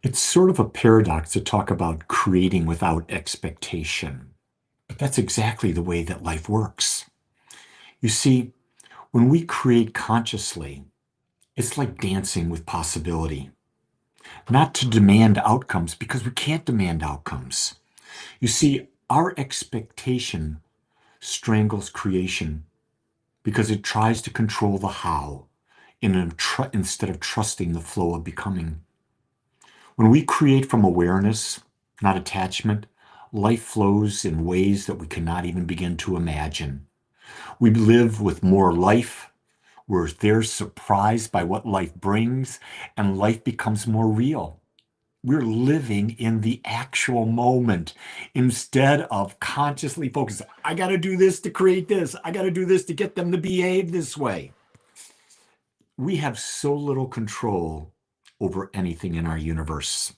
It's sort of a paradox to talk about creating without expectation, but that's exactly the way that life works. You see, when we create consciously, it's like dancing with possibility, not to demand outcomes because we can't demand outcomes. You see, our expectation strangles creation because it tries to control the how instead of trusting the flow of becoming. When we create from awareness, not attachment, life flows in ways that we cannot even begin to imagine. We live with more life. They're surprised by what life brings, and life becomes more real. We're living in the actual moment instead of consciously focused. I got to do this to create this. I got to do this to get them to behave this way. We have so little control over anything in our universe,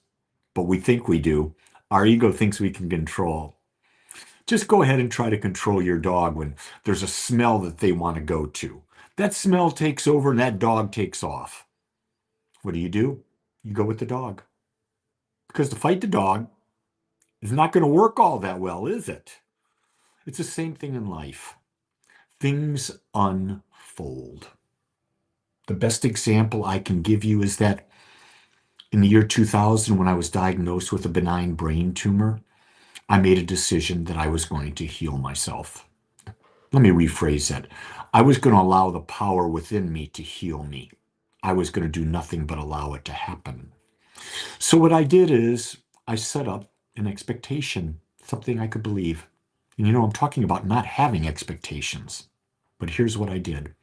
but we think we do. Our ego thinks we can control. Just go ahead and try to control your dog when there's a smell that they want to go to. That smell takes over and that dog takes off. What do? You go with the dog. Because to fight the dog is not going to work all that well, is it? It's the same thing in life. Things unfold. The best example I can give you is that in the year 2000, when I was diagnosed with a benign brain tumor, I made a decision that I was going to heal myself. Let me rephrase that. I was going to allow the power within me to heal me. I was going to do nothing but allow it to happen. So what I did is I set up an expectation, something I could believe. And I'm talking about not having expectations. But here's what I did.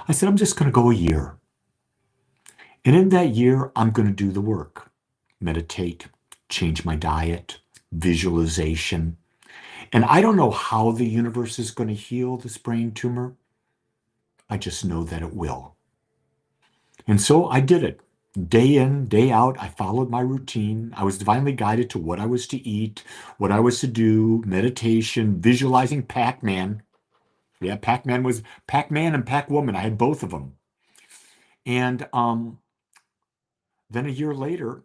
I said, I'm just going to go a year. And in that year, I'm going to do the work. Meditate, change my diet, visualization. And I don't know how the universe is going to heal this brain tumor. I just know that it will. And so I did it. Day in, day out, I followed my routine. I was divinely guided to what I was to eat, what I was to do, meditation, visualizing Pac-Man. Yeah, Pac-Man and Pac-Woman. I had both of them. And then a year later,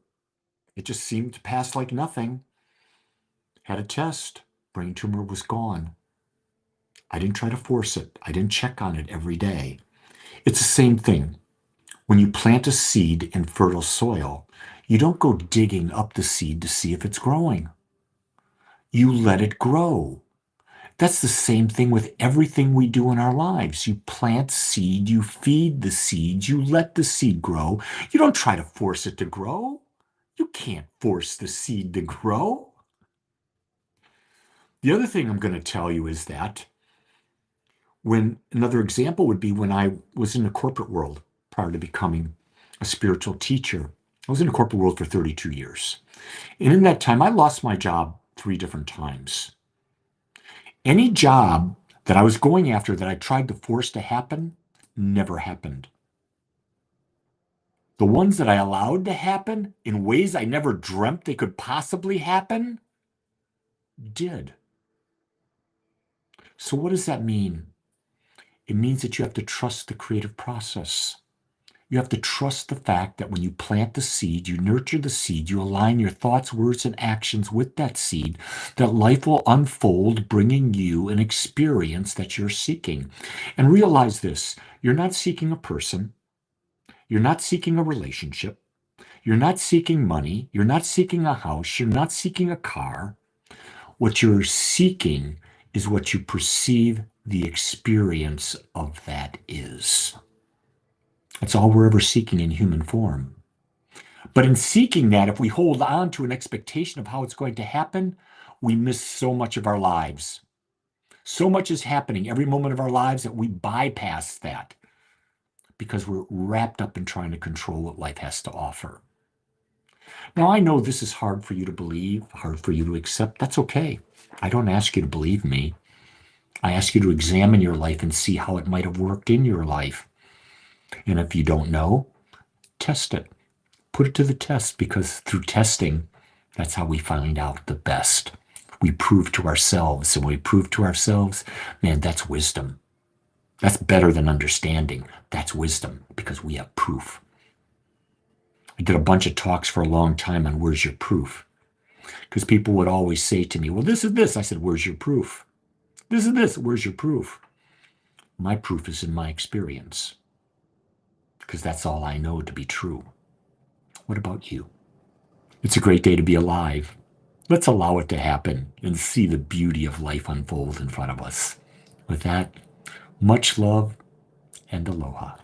it just seemed to pass like nothing. Had a test. Brain tumor was gone. I didn't try to force it. I didn't check on it every day. It's the same thing. When you plant a seed in fertile soil, you don't go digging up the seed to see if it's growing. You let it grow. That's the same thing with everything we do in our lives. You plant seed, you feed the seed, you let the seed grow. You don't try to force it to grow. You can't force the seed to grow. The other thing I'm going to tell you is that another example would be when I was in the corporate world prior to becoming a spiritual teacher. I was in the corporate world for 32 years. And in that time, I lost my job 3 different times. Any job that I was going after that I tried to force to happen never happened. The ones that I allowed to happen in ways I never dreamt they could possibly happen did. So, what does that mean? It means that you have to trust the creative process. You have to trust the fact that when you plant the seed, you nurture the seed, you align your thoughts, words, and actions with that seed, that life will unfold, bringing you an experience that you're seeking. And realize this, you're not seeking a person, you're not seeking a relationship, you're not seeking money, you're not seeking a house, you're not seeking a car. What you're seeking is what you perceive the experience of that is. That's all we're ever seeking in human form. But in seeking that, if we hold on to an expectation of how it's going to happen, we miss so much of our lives. So much is happening every moment of our lives that we bypass that because we're wrapped up in trying to control what life has to offer. Now, I know this is hard for you to believe, hard for you to accept. That's okay. I don't ask you to believe me. I ask you to examine your life and see how it might have worked in your life. And if you don't know, test it. Put it to the test because through testing, that's how we find out the best. We prove to ourselves, and when we prove to ourselves, man, that's wisdom. That's better than understanding. That's wisdom because we have proof. I did a bunch of talks for a long time on where's your proof? Because people would always say to me, well, this is this. I said, where's your proof? This is this. Where's your proof? My proof is in my experience, because that's all I know to be true. What about you? It's a great day to be alive. Let's allow it to happen and see the beauty of life unfold in front of us. With that, much love and aloha.